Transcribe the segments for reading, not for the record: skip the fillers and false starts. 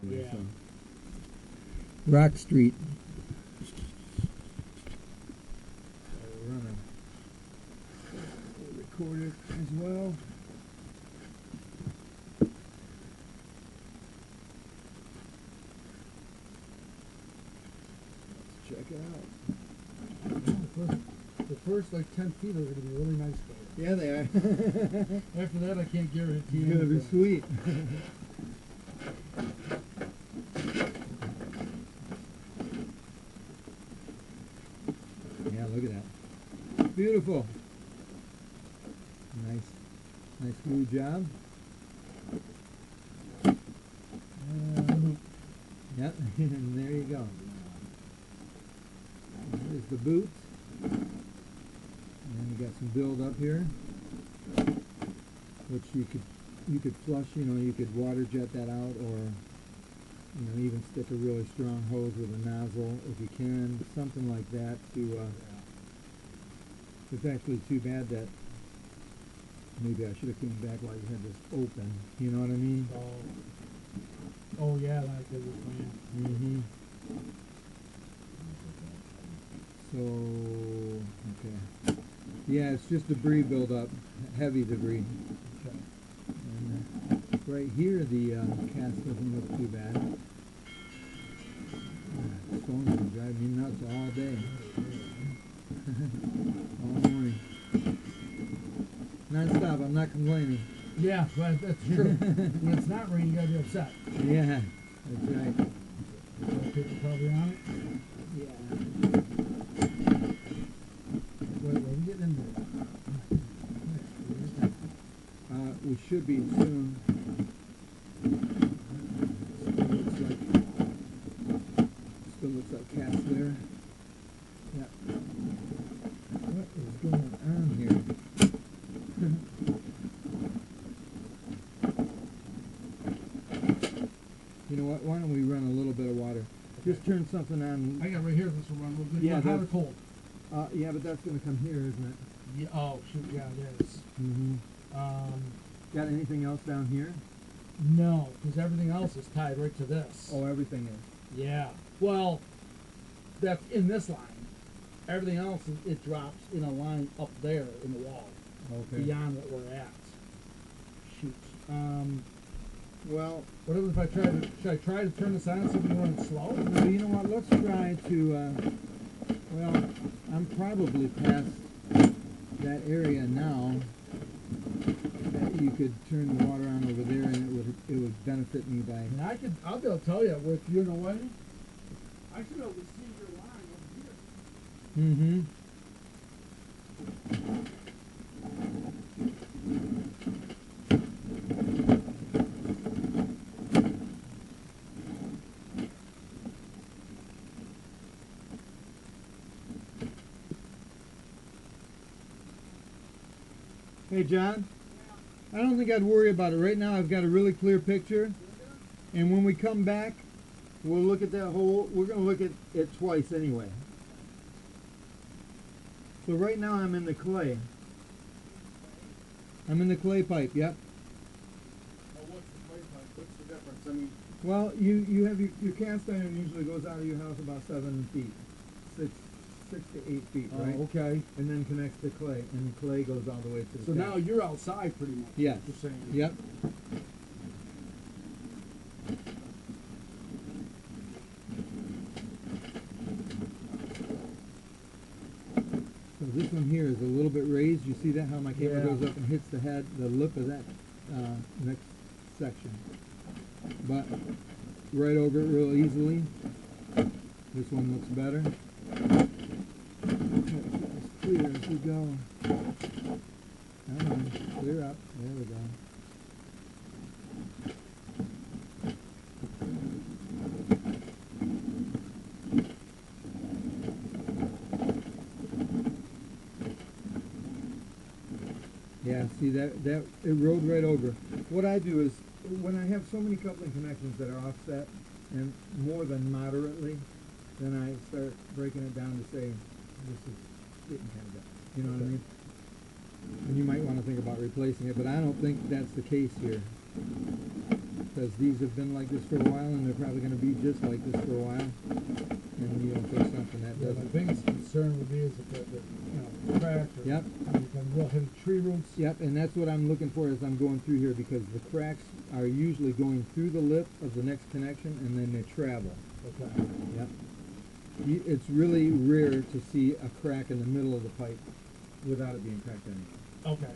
Yeah. So. Rock Street. We're gonna record it as well. Let's check it out. The first like 10 feet are going to be really nice for you. Yeah, they are. After that, I can't guarantee It's gonna be anything. sweet. Yeah, look at that. Beautiful. Nice glue job. Yep, and there you go. There's the boot. And then you got some build up here, which you could flush. You could water jet that out, or even stick a really strong hose with a nozzle if you can, something like that. It's actually too bad that maybe I should have came back while you had this open. You know what I mean? Oh yeah, like it was plan. Mm-hmm. So, okay. Yeah, it's just debris buildup, heavy debris. Okay. And right here, the cast doesn't look too bad. Stone's gonna drive me nuts all day. All morning. Non-stop, I'm not complaining. Yeah, but that's true. When it's not raining, you gotta be upset. Yeah, that's right. Put the cover on it. Yeah. Wait, are we getting into We should be soon. Still looks like cats there. Yeah. What is going on here? You know what? Why don't we run a little bit of water? Just turn something on. I got right here. This will run a little bit. Yeah, hot or cold? Yeah, but that's going to come here, isn't it? Yeah. Oh shoot. Yeah, it is. Mm-hmm. Got anything else down here? No, because everything else is tied right to this. Oh, everything is. Yeah. Well, that's in this line. Everything else it drops in a line up there in the wall. Okay. Beyond what we're at. Shoot. Well, what if I try to? Should I try to turn this on and see if we run it slow? no, you know what? Let's try to. Well, I'm probably past that area now. That you could turn the water on over there, and it would benefit me by. And I'll be able to tell you with you know what? I should be able to see your line over here. Mm-hmm. Hey, John, I don't think I'd worry about it. Right now I've got a really clear picture, and when we come back, we'll look at that hole. We're going to look at it twice anyway. So right now I'm in the clay. I'm in the clay pipe, yep. Oh, what's the clay pipe? What's the difference? I mean, Well, you have your cast iron usually goes out of your house about 7 feet, 6 to 8 feet, right? okay. And then connects to clay, and the clay goes all the way to the So cast. now you're outside pretty much. Yes. You're saying. Yep. So this one here is a little bit raised. You see that, how my camera Yeah. goes up and hits the head, the lip of that next section. But right over it real easily. This one looks better. It's clear as we go. Come on, clear up. There we go. Yeah, see that it rode right over. What I do is, when I have so many coupling connections that are offset and more than moderately, then I start breaking it down to say, this is getting kind of bad. You know what I mean? And you might want to think about replacing it, but I don't think that's the case here. because these have been like this for a while, and they're probably going to be just like this for a while. And you don't put something that Yeah, my doesn't. biggest concern would be is if the cracks or Yep. real heavy tree roots. Yep, and that's what I'm looking for as I'm going through here, because the cracks are usually going through the lip of the next connection, and then they travel. Okay. Yep. It's really rare to see a crack in the middle of the pipe without it being cracked anyway. Okay.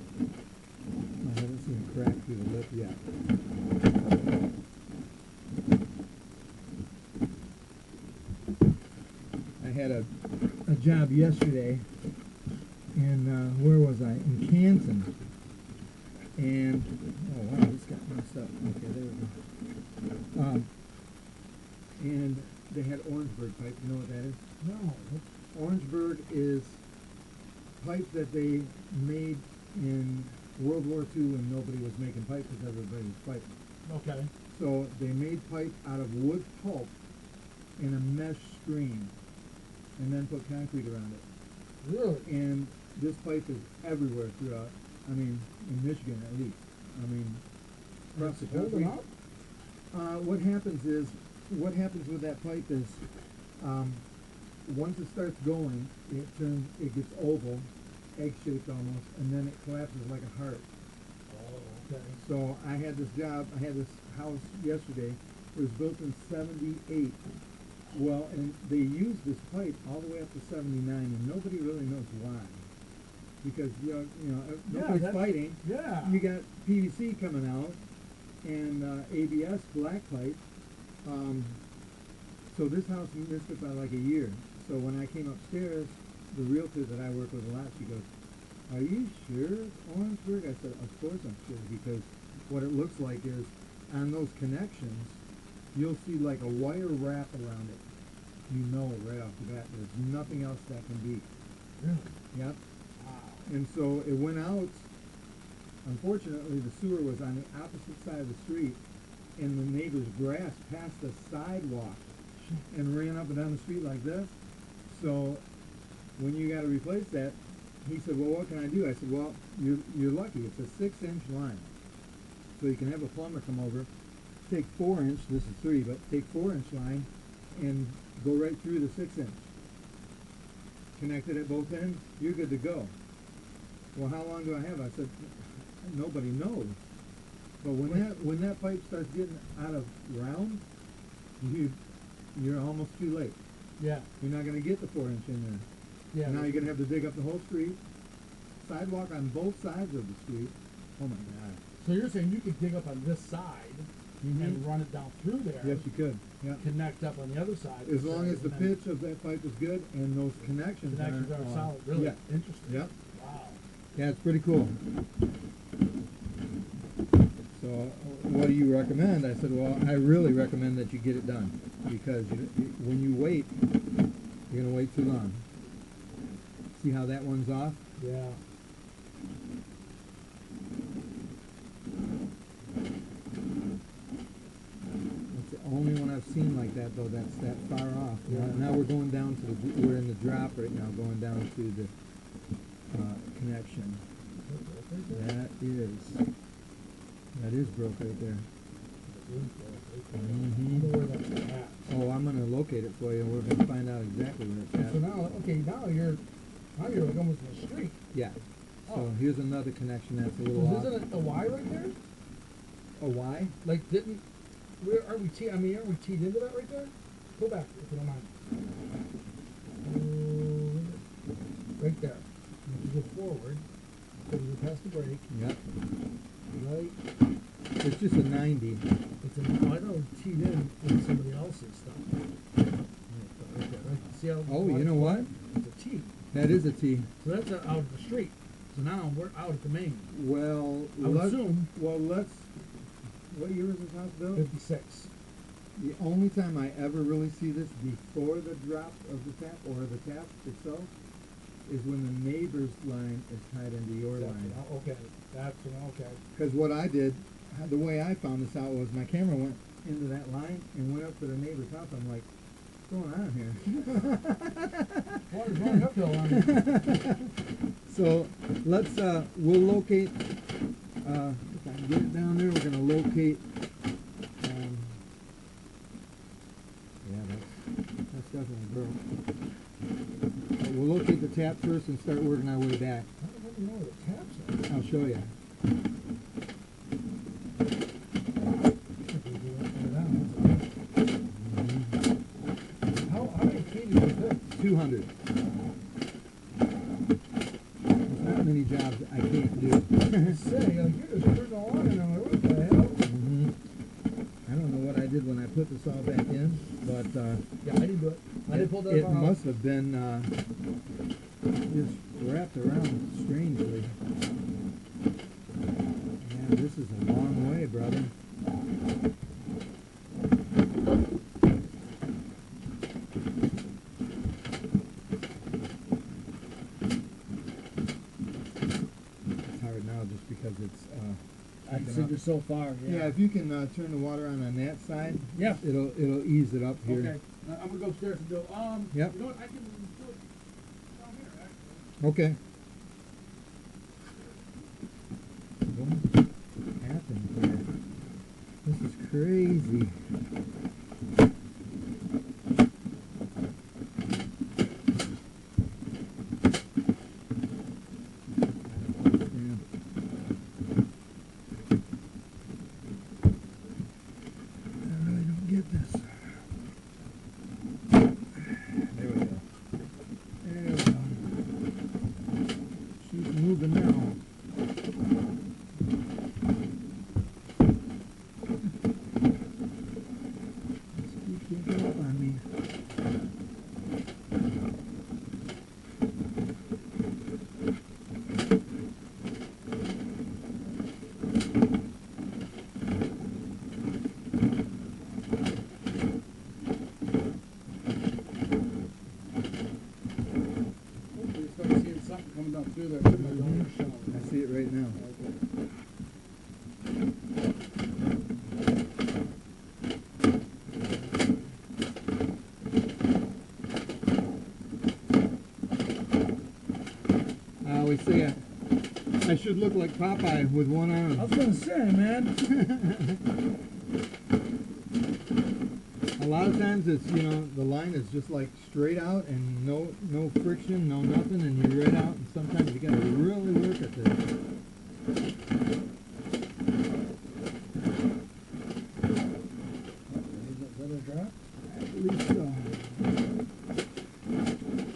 I haven't seen a crack through the lip yet. I had a job yesterday in, where was I? In Canton. And, oh wow, this got messed up. Okay, there we go. And they had Orangeburg pipe. You know what that is? No. Orangeburg is pipe that they made in World War II when nobody was making pipe because everybody was fighting. Okay. So they made pipe out of wood pulp in a mesh screen and then put concrete around it. Really? And this pipe is everywhere throughout, I mean, in Michigan at least. I mean, across the country. Holding up? What happens with that pipe is, once it starts going, it gets oval, egg-shaped almost, and then it collapses like a heart. Oh, okay. So I had this house yesterday. It was built in '78. Well, and they used this pipe all the way up to '79, and nobody really knows why. Because nobody's fighting. Yeah. You got PVC coming out, and ABS black pipe. So this house missed it by like a year. So when I came upstairs, the realtor that I work with a lot, she goes, "Are you sure it's Orangeburg?" I said, "Of course I'm sure, because what it looks like is on those connections, you'll see like a wire wrap around it. You know right off the bat, there's nothing else that can be." Really? Yep. Wow. And so it went out. Unfortunately, the sewer was on the opposite side of the street, and the neighbor's grass passed the sidewalk and ran up and down the street like this. So when you got to replace that, he said, "Well, what can I do?" I said, "Well, you're lucky. It's a 6-inch line, so you can have a plumber come over, take 4-inch. This is 3, but take 4-inch line and go right through the 6-inch. Connect it at both ends. You're good to go." Well, how long do I have? I said, "Nobody knows." But when that pipe starts getting out of round, you're almost too late. Yeah. You're not going to get the 4-inch in there. Yeah. Now you're going to have to dig up the whole street, sidewalk on both sides of the street. Oh my God. So you're saying you could dig up on this side and run it down through there? Yes, you could. Yeah. Connect up on the other side. As long as the pitch of that pipe is good and those connections are solid. Really? Yeah. Interesting. Yep. Wow. Yeah, it's pretty cool. So, what do you recommend? I said, well, I really recommend that you get it done, because when you wait, you're going to wait too long. See how that one's off? Yeah. It's the only one I've seen like that, though, that's that far off. Now we're going down to we're in the drop right now, going down to the connection. That is broke right there. Mm-hmm. Oh, I'm going to locate it for you, and we're going to find out exactly where it's at. So now you're like almost in the street. Yeah. So Oh. here's another connection that's a little off. Isn't it a Y right there? A Y? Like aren't we teed into that right there? Go back if you don't mind. Right there. If you go forward, so you pass the brake. Yep. Right. It's just a 90. I know teed in with somebody else's stuff. Right there, right? See how? Oh, you know what? It's a T. That is a T. So that's out of the street. So now we're out at the main. Well, I would assume. Well, what year was this house built? 56. The only time I ever really see this before the drop of the tap, or the tap itself, is when the neighbor's line is tied into your line. Okay. That's okay. Because what I did, the way I found this out was my camera went into that line and went up to the neighbor's house. I'm like, what's going on here? Water's running uphill on me. So let's, we'll locate, if I can get it down there, we're gonna locate, yeah, that's definitely broke. But we'll locate the tap first and start working our way back. I don't even know where the taps are. I'll show you. How many feet is this? 200. There's not many jobs I can't do. Say, you're just putting the water in. I'm like, what the hell? I don't know what I did when I put this all back in, but Yeah, I didn't do it. I didn't pull that it out. must have been just wrapped around strangely. Yeah, this is a long way, brother. It's hard now just because it's I can see you're so far. yeah, if you can turn the water on that side, Yeah. it'll ease it up here. Okay. I'm gonna go upstairs and do. Yep. You know what? I can do it down here. Actually. Okay. What happened here? This is crazy. Moving now. Keep getting up on me. Hopefully, start seeing something coming down through there. I see it right now. I always say I should look like Popeye with one I arm. was gonna say, man. A lot of times it's, you know, the line is just like straight out and no friction, no nothing, and you're right out, and sometimes you gotta really work at this. Is that a drop? I believe so.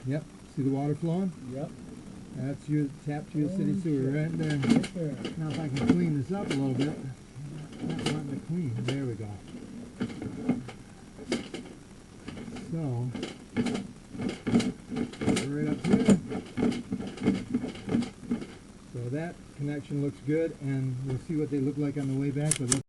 Yep, see the water flowing? Yep. That's your tap to your city sewer right there. Right there. Now if I can clean this up a little bit. Not wanting to clean. There we go. So, right up here. So that connection looks good, and we'll see what they look like on the way back. But let's